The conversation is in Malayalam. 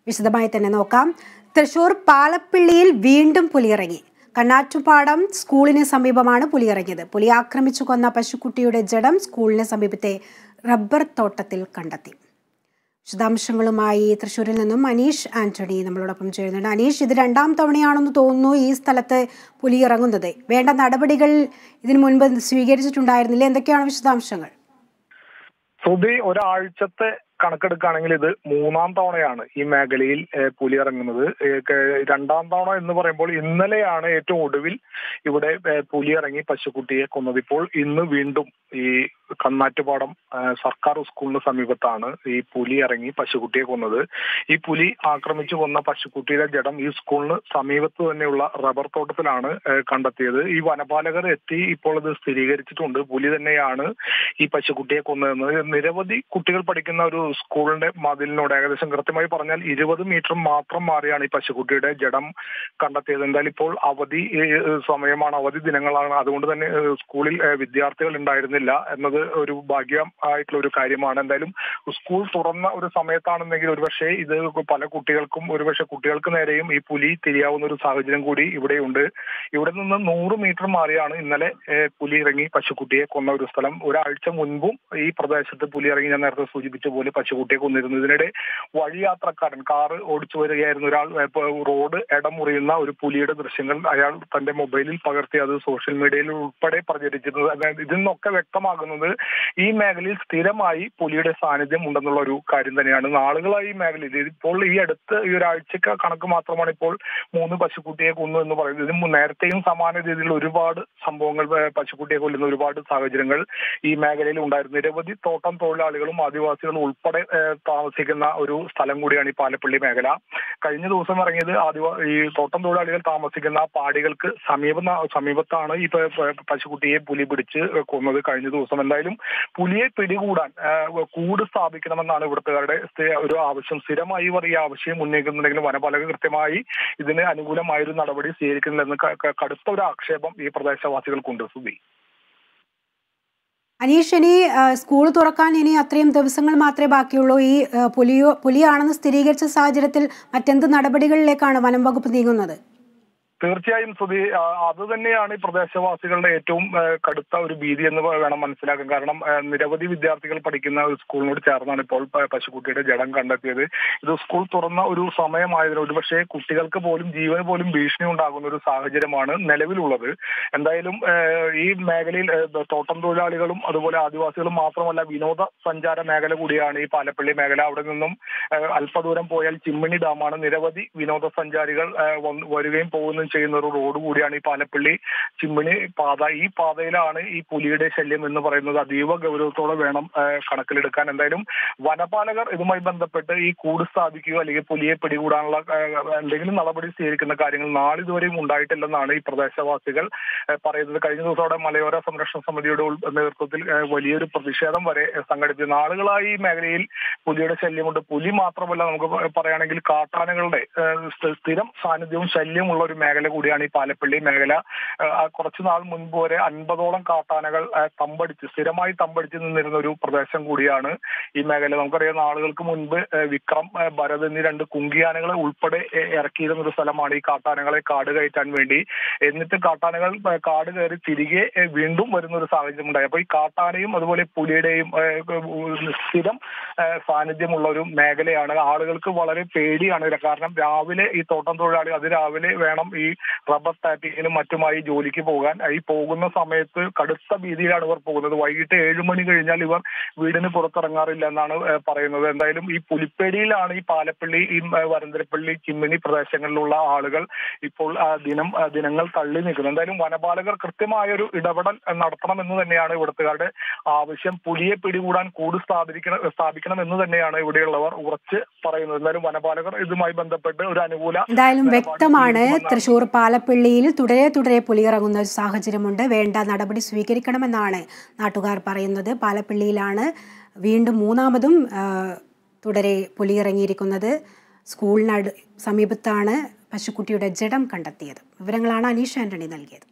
വിശദമായി തന്നെ നോക്കാം. തൃശൂർ പാലപ്പിള്ളിയിൽ വീണ്ടും പുലിയിറങ്ങി. കണ്ണാറ്റുപാടം സ്കൂളിന് സമീപമാണ് പുലിയിറങ്ങിയത്. പുലി ആക്രമിച്ചു കൊന്ന പശുക്കുട്ടിയുടെ ജഡം സ്കൂളിന് സമീപത്തെ റബ്ബർ തോട്ടത്തിൽ കണ്ടെത്തി. വിശദാംശങ്ങളുമായി തൃശ്ശൂരിൽ നിന്നും അനീഷ് ആന്റണി നമ്മളോടൊപ്പം ചേരുന്നുണ്ട്. അനീഷ്, ഇത് രണ്ടാം തവണയാണെന്ന് തോന്നുന്നു ഈ സ്ഥലത്ത് പുലി ഇറങ്ങുന്നത്. വേണ്ട നടപടികൾ ഇതിനു മുൻപ് സ്വീകരിച്ചിട്ടുണ്ടായിരുന്നില്ല. എന്തൊക്കെയാണ് വിശദാംശങ്ങൾ? ഒരാഴ്ചത്തെ കണക്കെടുക്കുകയാണെങ്കിൽ ഇത് മൂന്നാം തവണയാണ് ഈ മേഖലയിൽ പുലി ഇറങ്ങുന്നത്. രണ്ടാം തവണ എന്ന് പറയുമ്പോൾ ഇന്നലെയാണ് ഏറ്റവും ഒടുവിൽ ഇവിടെ പുലി ഇറങ്ങി പശുക്കുട്ടിയെ കൊന്നത്. ഇപ്പോൾ ഇന്ന് വീണ്ടും ഈ കണ്ണാറ്റുപാടം സർക്കാർ സ്കൂളിന് സമീപത്താണ് ഈ പുലി ഇറങ്ങി പശുക്കുട്ടിയെ കൊന്നത്. ഈ പുലി ആക്രമിച്ചു കൊന്ന പശുക്കുട്ടിയുടെ ജഡം ഈ സ്കൂളിന് സമീപത്ത് തന്നെയുള്ള റബ്ബർ തോട്ടത്തിലാണ് കണ്ടെത്തിയത്. ഈ വനപാലകർ എത്തി ഇപ്പോൾ ഇത് സ്ഥിരീകരിച്ചിട്ടുണ്ട്. പുലി തന്നെയാണ് ഈ പശുക്കുട്ടിയെ കൊന്നതെന്ന്. നിരവധി കുട്ടികൾ പഠിക്കുന്ന ഒരു സ്കൂളിന്റെ മതിലിനോട് ഏകദേശം കൃത്യമായി പറഞ്ഞാൽ 20 മീറ്റർ മാത്രം മാറിയാണ് ഈ പശുക്കുട്ടിയുടെ ജഡം കണ്ടെത്തിയത്. എന്തായാലും ഇപ്പോൾ അവധി സമയമാണ്, അവധി ദിനങ്ങളാണ്. അതുകൊണ്ട് തന്നെ സ്കൂളിൽ വിദ്യാർത്ഥികൾ ഉണ്ടായിരുന്നില്ല എന്നത് ഒരു ഭാഗ്യം ആയിട്ടുള്ള ഒരു കാര്യമാണ്. എന്തായാലും സ്കൂൾ തുറന്ന ഒരു സമയത്താണെന്നെങ്കിൽ ഒരുപക്ഷെ ഇത് പല കുട്ടികൾക്കും കുട്ടികൾക്ക് നേരെയും ഈ പുലി തിരിയാവുന്ന ഒരു സാഹചര്യം കൂടി ഇവിടെയുണ്ട്. ഇവിടെ നിന്ന് 100 മീറ്റർ മാറിയാണ് ഇന്നലെ പുലി ഇറങ്ങി പശുക്കുട്ടിയെ കൊന്ന ഒരു സ്ഥലം. ഒരാഴ്ച മുൻപും ഈ പ്രദേശത്ത് പുലി ഇറങ്ങി, ഞാൻ നേരത്തെ സൂചിപ്പിച്ച പോലെ പശുക്കുട്ടിയെ കൊന്നിരുന്നു. ഇതിനിടെ വഴിയാത്രക്കാരൻ കാറ് ഓടിച്ചു വരികയായിരുന്ന ഒരാൾ റോഡ് ഇടമുറിയുന്ന ഒരു പുലിയുടെ ദൃശ്യങ്ങൾ അയാൾ തന്റെ മൊബൈലിൽ പകർത്തി അത് സോഷ്യൽ മീഡിയയിൽ ഉൾപ്പെടെ പ്രചരിച്ചിരുന്നത്. അതായത് ഇതിൽ നിന്നൊക്കെ വ്യക്തമാകുന്നത് ഈ മേഖലയിൽ സ്ഥിരമായി പുലിയുടെ സാന്നിധ്യം ഉണ്ടെന്നുള്ള ഒരു കാര്യം തന്നെയാണ്. നാളുകളായി ഈ മേഖലയിൽ ഇപ്പോൾ ഈ ഒരാഴ്ചക്ക് കണക്ക് മാത്രമാണ് ഇപ്പോൾ 3 പശുക്കുട്ടിയെ കൊന്നു എന്ന് പറയുന്നത്. ഇതിന് നേരത്തെയും സമാന രീതിയിലുള്ള ഒരുപാട് സംഭവങ്ങൾ, പശുക്കുട്ടിയെ കൊല്ലുന്ന ഒരുപാട് സാഹചര്യങ്ങൾ ഈ മേഖലയിൽ ഉണ്ടായിരുന്നു. നിരവധി തോട്ടം തൊഴിലാളികളും ആദിവാസികളും ഉൾപ്പെടെ താമസിക്കുന്ന ഒരു സ്ഥലം കൂടിയാണ് ഈ പാലപ്പിള്ളി മേഖല. കഴിഞ്ഞ ദിവസം ഇറങ്ങിയത് ഈ തോട്ടം തൊഴിലാളികൾ താമസിക്കുന്ന പാടികൾക്ക് സമീപത്താണ് ഈ പശുക്കുട്ടിയെ പുലി പിടിച്ച് കൊന്നത് കഴിഞ്ഞ ദിവസം. എന്തായാലും പുലിയെ പിടികൂടാൻ കൂട് സ്ഥാപിക്കണമെന്നാണ് ഇവിടുത്തുകാരുടെ ഒരു ആവശ്യം. സ്ഥിരമായി ഇവർ ഈ ആവശ്യം ഉന്നയിക്കുന്നുണ്ടെങ്കിലും വനപാലകർ കൃത്യമായി ഇതിന് അനുകൂലമായൊരു നടപടി സ്വീകരിക്കുന്നില്ലെന്ന് കടുത്ത ഒരു ആക്ഷേപം ഈ പ്രദേശവാസികൾക്കുണ്ട്. സുധി, അനീഷ്, ഇനി സ്കൂൾ തുറക്കാൻ ഇനി അത്രയും ദിവസങ്ങൾ മാത്രമേ ബാക്കിയുള്ളൂ. ഈ പുലിയാണെന്ന് സ്ഥിരീകരിച്ച സാഹചര്യത്തിൽ മറ്റെന്ത് നടപടികളിലേക്കാണ് വനം വകുപ്പ് നീങ്ങുന്നത്? തീർച്ചയായും സുധി, അത് തന്നെയാണ് ഈ പ്രദേശവാസികളുടെ ഏറ്റവും കടുത്ത ഒരു ഭീതി എന്ന് വേണം മനസ്സിലാക്കാൻ. കാരണം നിരവധി വിദ്യാർത്ഥികൾ പഠിക്കുന്ന ഒരു സ്കൂളിനോട് ചേർന്നാണ് ഇപ്പോൾ പശുക്കുട്ടിയുടെ ജഡം കണ്ടെത്തിയത്. ഇത് സ്കൂൾ തുറന്ന ഒരു സമയമായതിനാൽ ഒരുപക്ഷെ കുട്ടികൾക്ക് പോലും ജീവന് പോലും ഭീഷണി ഉണ്ടാകുന്ന ഒരു സാഹചര്യമാണ് നിലവിലുള്ളത്. എന്തായാലും ഈ മേഖലയിൽ തോട്ടം തൊഴിലാളികളും അതുപോലെ ആദിവാസികളും മാത്രമല്ല വിനോദ സഞ്ചാര മേഖല കൂടിയാണ് ഈ പാലപ്പിള്ളി മേഖല. അവിടെ നിന്നും അല്പദൂരം പോയാൽ ചിമ്മിണി ഡാമാണ്. നിരവധി വിനോദസഞ്ചാരികൾ വരികയും പോകുന്നതും ചെയ്യുന്ന ഒരു റോഡ് കൂടിയാണ് ഈ പാലപ്പിള്ളി ചിമ്മിണി പാത. ഈ പാതയിലാണ് ഈ പുലിയുടെ ശല്യം എന്ന് പറയുന്നത്. അതീവ ഗൗരവത്തോടെ വേണം കണക്കിലെടുക്കാൻ. എന്തായാലും വനപാലകർ ഇതുമായി ബന്ധപ്പെട്ട് ഈ കൂട് സ്ഥാപിക്കുകയോ അല്ലെങ്കിൽ പുലിയെ പിടികൂടാനുള്ള എന്തെങ്കിലും നടപടി സ്വീകരിക്കുന്ന കാര്യങ്ങൾ നാളിതുവരെയും ഉണ്ടായിട്ടില്ലെന്നാണ് ഈ പ്രദേശവാസികൾ പറയുന്നത്. കഴിഞ്ഞ ദിവസം അവിടെ മലയോര സംരക്ഷണ സമിതിയുടെ നേതൃത്വത്തിൽ വലിയൊരു പ്രതിഷേധം വരെ സംഘടിപ്പിച്ചു. നാളുകളായി ഈ മേഖലയിൽ പുലിയുടെ ശല്യമുണ്ട്. പുലി മാത്രമല്ല, നമുക്ക് പറയുകയാണെങ്കിൽ കാട്ടാനകളുടെ സ്ഥിരം സാന്നിധ്യവും ശല്യമുള്ള ഒരു മേഖല കൂടിയാണ് ഈ പാലപ്പിള്ളി മേഖല. കുറച്ചു നാൾ മുൻപ് വരെ 50ഓളം കാട്ടാനകൾ സ്ഥിരമായി തമ്പടിച്ച് നിന്നിരുന്ന ഒരു പ്രദേശം കൂടിയാണ് ഈ മേഖല. നമുക്കറിയാം, നാളുകൾക്ക് മുൻപ് വിക്രം, ഭരത് എന്നീ 2 കുങ്കിയാനകളെ ഉൾപ്പെടെ ഇറക്കിയിരുന്ന ഒരു സ്ഥലമാണ് ഈ കാട്ടാനകളെ കാട് കയറ്റാൻ വേണ്ടി. എന്നിട്ട് കാട്ടാനകൾ കാട് കയറി തിരികെ വീണ്ടും വരുന്ന ഒരു സാഹചര്യം ഉണ്ടായി. അപ്പൊ ഈ കാട്ടാനയും അതുപോലെ പുലിയുടെയും സ്ഥിരം സാന്നിധ്യമുള്ള ഒരു മേഖലയാണ്. ആളുകൾക്ക് വളരെ പേടിയാണ്. കാരണം രാവിലെ ഈ തോട്ടം തൊഴിലാളി അതിരാവിലെ വേണം ഈ റബ്ബർ ടാപ്പിങ്ങിനും മറ്റുമായി ജോലിക്ക് പോകാൻ. ഈ പോകുന്ന സമയത്ത് കടുത്ത ഭീതിയിലാണ് ഇവർ പോകുന്നത്. വൈകിട്ട് 7 മണി കഴിഞ്ഞാൽ ഇവർ വീടിന് പുറത്തിറങ്ങാറില്ല എന്നാണ് പറയുന്നത്. എന്തായാലും ഈ പുലിപ്പേടിയിലാണ് ഈ പാലപ്പിള്ളി, ഈ വരന്തരപ്പള്ളി, ചിമ്മിണി പ്രദേശങ്ങളിലുള്ള ആളുകൾ ഇപ്പോൾ ദിനങ്ങൾ തള്ളി നിൽക്കുന്നത്. എന്തായാലും വനപാലകർ കൃത്യമായൊരു ഇടപെടൽ നടത്തണമെന്ന് തന്നെയാണ് ഇവിടുത്തുകാരുടെ ആവശ്യം. പുലിയെ പിടികൂടാൻ കൂട് സ്ഥാപിക്കണം എന്ന് തന്നെയാണ് ഇവിടെയുള്ളവർ ഉറച്ച് പറയുന്നത്. എന്തായാലും വനപാലകർ ഇതുമായി ബന്ധപ്പെട്ട് ഒരു അനുകൂല വ്യക്തമാണ്. തൃശൂർ പാലപ്പിള്ളിയിൽ തുടരെ പുലിയിറങ്ങുന്ന ഒരു സാഹചര്യമുണ്ട്. വേണ്ട നടപടി സ്വീകരിക്കണമെന്നാണ് നാട്ടുകാർ പറയുന്നത്. പാലപ്പിള്ളിയിലാണ് വീണ്ടും മൂന്നാമതും തുടരെ പുലിയിറങ്ങിയിരിക്കുന്നത്. സ്കൂളിന് സമീപത്താണ് പശുക്കുട്ടിയുടെ ജഡം കണ്ടെത്തിയത്. വിവരങ്ങളാണ് അനീഷ് ആന്റണി നൽകിയത്.